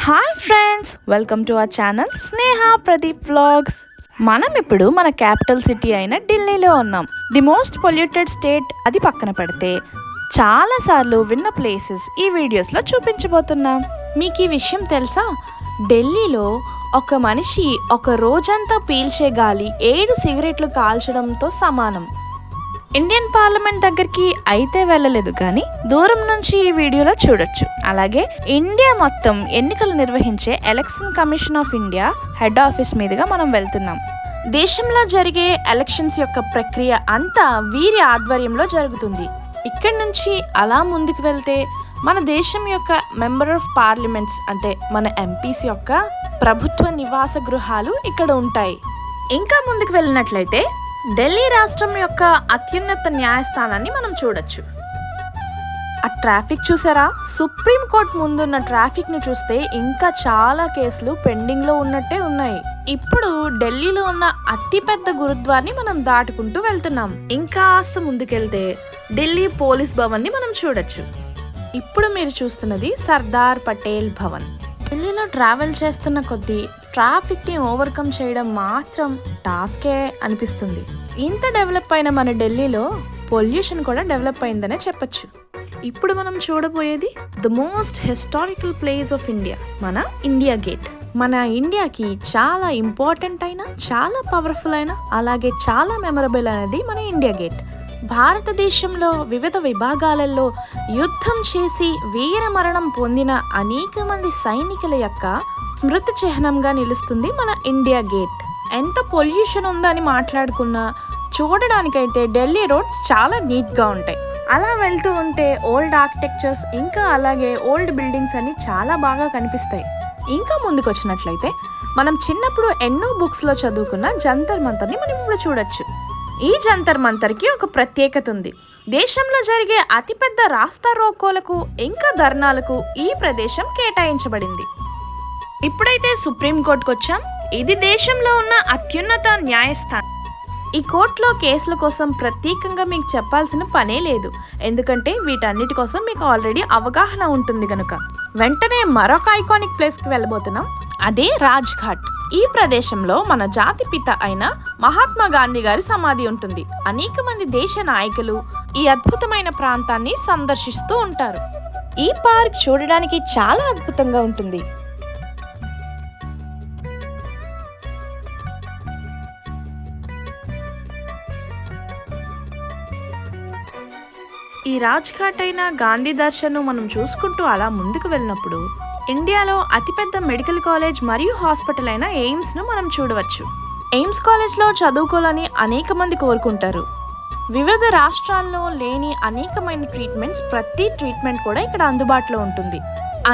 Hi friends, welcome to our channel Sneha Pradeep vlogs. మనం ఇప్పుడు మన క్యాపిటల్ సిటీ అయిన ఢిల్లీలో ఉన్నాం. ది మోస్ట్ పొల్యూటెడ్ స్టేట్ అది పక్కన పెడితే చాలాసార్లు విన్న ప్లేసెస్ ఈ వీడియోస్లో చూపించబోతున్నాం. మీకు ఈ విషయం తెలుసా? ఢిల్లీలో ఒక మనిషి ఒక రోజంతా పీల్చే గాలి 7 సిగరెట్లు కాల్చడంతో సమానం. ఇండియన్ పార్లమెంట్ దగ్గరికి అయితే వెళ్ళలేదు, కానీ దూరం నుంచి ఈ వీడియోలో చూడొచ్చు. అలాగే ఇండియా మొత్తం ఎన్నికలు నిర్వహించే election commission of India head office మీదుగా మనం వెళ్తున్నాం. దేశంలో జరిగే ఎలక్షన్స్ యొక్క ప్రక్రియ అంతా వీరి ఆధ్వర్యంలో జరుగుతుంది. ఇక్కడి నుంచి అలా ముందుకు వెళ్తే మన దేశం యొక్క మెంబర్ ఆఫ్ పార్లమెంట్స్ అంటే మన ఎంపీస్ యొక్క ప్రభుత్వ నివాస గృహాలు ఇక్కడ ఉంటాయి. ఇంకా ముందుకు వెళ్ళినట్లయితే ఢిల్లీ రాష్ట్రం యొక్క అత్యున్నత న్యాయస్థానాన్ని మనం చూడొచ్చు. ఆ ట్రాఫిక్ చూసారా? సుప్రీం కోర్టు ముందున్న ట్రాఫిక్ని చూస్తే ఇంకా చాలా కేసులు పెండింగ్లో ఉన్నట్టే ఉన్నాయి. ఇప్పుడు ఢిల్లీలో ఉన్న అతిపెద్ద గురుద్వార్ని మనం దాటుకుంటూ వెళ్తున్నాం. ఇంకా కాస్త ముందుకెళ్తే ఢిల్లీ పోలీస్ భవన్ని మనం చూడొచ్చు. ఇప్పుడు మీరు చూస్తున్నది సర్దార్ పటేల్ భవన్. ఢిల్లీలో ట్రావెల్ చేస్తున్న కొద్దీ ట్రాఫిక్ని ఓవర్కమ్ చేయడం మాత్రం టాస్కే అనిపిస్తుంది. ఇంత డెవలప్ అయిన మన ఢిల్లీలో పొల్యూషన్ కూడా డెవలప్ అయిందనే చెప్పచ్చు. ఇప్పుడు మనం చూడబోయేది the most historical place of India, మన ఇండియా గేట్. మన ఇండియాకి చాలా ఇంపార్టెంట్ అయిన, చాలా పవర్ఫుల్ అయిన, అలాగే చాలా మెమరబుల్ అనేది మన ఇండియా గేట్. భారతదేశంలో వివిధ విభాగాలలో యుద్ధం చేసి వీర మరణం పొందిన అనేక మంది సైనికుల యొక్క స్మృతి చిహ్నంగా నిలుస్తుంది మన ఇండియా గేట్. ఎంత పొల్యూషన్ ఉందని మాట్లాడుకున్నా చూడడానికైతే ఢిల్లీ రోడ్స్ చాలా నీట్గా ఉంటాయి. అలా వెళ్తూ ఉంటే ఓల్డ్ ఆర్కిటెక్చర్స్ ఇంకా అలాగే ఓల్డ్ బిల్డింగ్స్ అన్ని చాలా బాగా కనిపిస్తాయి. ఇంకా ముందుకు వచ్చినట్లయితే మనం చిన్నప్పుడు ఎన్నో బుక్స్లో చదువుకున్న జంతర్ మంతర్ని మనం ఇప్పుడు చూడొచ్చు. ఈ జంతర్ మంతర్కి ఒక ప్రత్యేకత ఉంది. దేశంలో జరిగే అతిపెద్ద రాస్తా రోకోలకు ఇంకా ధర్నాలకు ఈ ప్రదేశం కేటాయించబడింది. ఇప్పుడైతే సుప్రీంకోర్టుకు వచ్చాం. ఇది దేశంలో ఉన్న అత్యున్నత న్యాయస్థానం. ఈ కోర్టులో కేసుల కోసం ప్రత్యేకంగా మీకు చెప్పాల్సిన పనే లేదు, ఎందుకంటే వీటన్నిటి కోసం మీకు ఆల్రెడీ అవగాహన ఉంటుంది కనుక. వెంటనే మరొక ఐకానిక్ ప్లేస్కి వెళ్ళబోతున్నాం, అదే రాజ్ఘాట్. ఈ ప్రదేశంలో మన జాతి పిత అయిన మహాత్మా గాంధీ గారి సమాధి ఉంటుంది. అనేక మంది దేశ నాయకులు ఈ అద్భుతమైన ప్రాంతాన్ని సందర్శిస్తూ ఉంటారు. ఈ పార్క్ చూడడానికి చాలా అద్భుతంగా ఉంటుంది. ఈ రాజ్ఘాట్ అయిన గాంధీ దర్శనం మనం చూసుకుంటూ అలా ముందుకు వెళ్ళినప్పుడు ఇండియాలో అతిపెద్ద మెడికల్ కాలేజ్ మరియు హాస్పిటల్ అయిన ఎయిమ్స్ను మనం చూడవచ్చు. ఎయిమ్స్ కాలేజ్లో చదువుకోవాలని అనేక మంది కోరుకుంటారు. వివిధ రాష్ట్రాల్లో లేని అనేకమైన ట్రీట్మెంట్స్, ప్రతి ట్రీట్మెంట్ కూడా ఇక్కడ అందుబాటులో ఉంటుంది.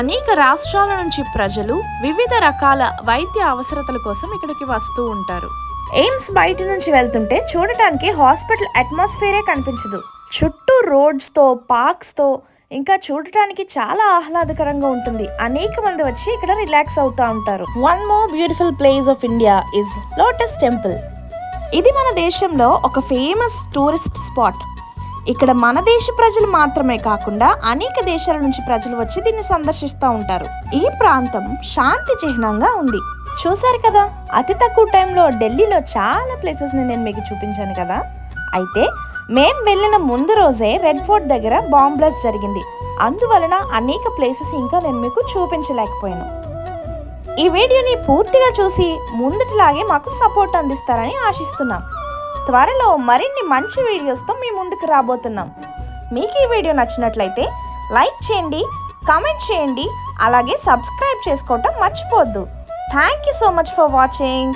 అనేక రాష్ట్రాల నుంచి ప్రజలు వివిధ రకాల వైద్య అవసరతల కోసం ఇక్కడికి వస్తూ ఉంటారు. ఎయిమ్స్ బయట నుంచి వెళ్తుంటే చూడటానికి హాస్పిటల్ అట్మాస్ఫియరే కనిపించదు. చుట్టూ రోడ్స్తో, పార్క్స్తో ఇంకా చూడటానికి చాలా ఆహ్లాదకరంగా ఉంటుంది. అనేక మంది వచ్చి ఇక్కడ రిలాక్స్ అవుతూ ఉంటారు. One more beautiful place of India is lotus temple. ఇది మన దేశంలో ఒక ఫేమస్ టూరిస్ట్ స్పాట్. ఇక్కడ మన దేశ ప్రజలు మాత్రమే కాకుండా అనేక దేశాల నుంచి ప్రజలు వచ్చి దీన్ని సందర్శిస్తూ ఉంటారు. ఈ ప్రాంతం శాంతి చిహ్నంగా ఉంది. చూసారు కదా, అతి తక్కువ టైంలో ఢిల్లీలో చాలా ప్లేసెస్ని నేను మీకు చూపించాను కదా. అయితే మేము వెళ్ళిన ముందు రోజే రెడ్ ఫోర్ట్ దగ్గర బాంబ్ బ్లాస్ట్ జరిగింది. అందువలన అనేక ప్లేసెస్ ఇంకా నేను మీకు చూపించలేకపోయాను. ఈ వీడియోని పూర్తిగా చూసి ముందుటిలాగే మాకు సపోర్ట్ అందిస్తారని ఆశిస్తున్నాం. త్వరలో మరిన్ని మంచి వీడియోస్తో మీ ముందుకు రాబోతున్నాం. మీకు ఈ వీడియో నచ్చినట్లయితే లైక్ చేయండి, కామెంట్ చేయండి, అలాగే సబ్స్క్రైబ్ చేసుకోవటం మర్చిపోవద్దు. Thank you so much for watching.